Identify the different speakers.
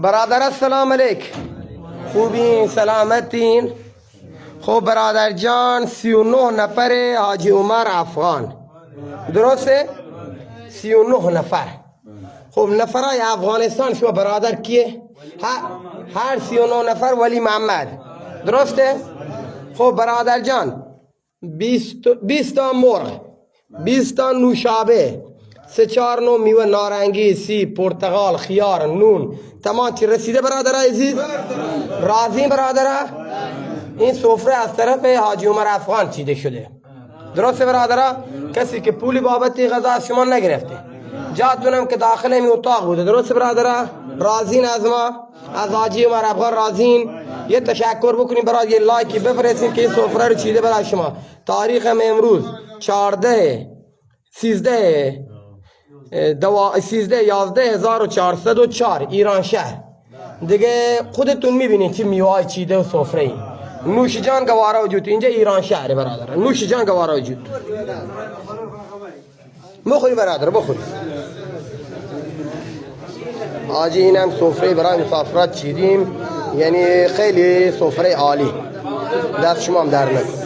Speaker 1: برادر السلام علیک. خوبین؟ سلامتین؟ خب برادر جان 39 نفر حاجی عمر افغان، درسته؟ 39 نفر. خب نفرای افغانستان شما برادر کیه؟ هر 39 نفر ولی محمد، درسته؟ خب برادر جان 20 تا مرغ، 20 تا نوشابه، 3-4 نوع میوه نارنگی، سیب، پرتقال، خیار، نون، تمام چی رسیده برادر عزیز؟ راضی برادر؟ این سفره از طرف حاجی عمر افغان چیده شده، درسته برادر؟ کسی که پولی بابت غذا از شما نگرفته، جاتونم که داخل این اتاق بوده، درسته برادر؟ راضین از ما؟ از حاجی عمر افغان راضین؟ یه تشکر بکنیم برای یه لایکی بفرستین که این سفره رو چیده برای شما. تاریخ امروز 13/11/1404 ایران شهر. دیگه خودتون میبینین چی میوه چیده و سفره ای. نوش جان گوارا وجود، اینجا ایران شهر برادر، نوش جان گوارا وجود. بخوری برادر بخوری. آجی اینم سفره برای مسافرت چیدیم، یعنی خیلی سفره عالی، دست شما هم در نکنه.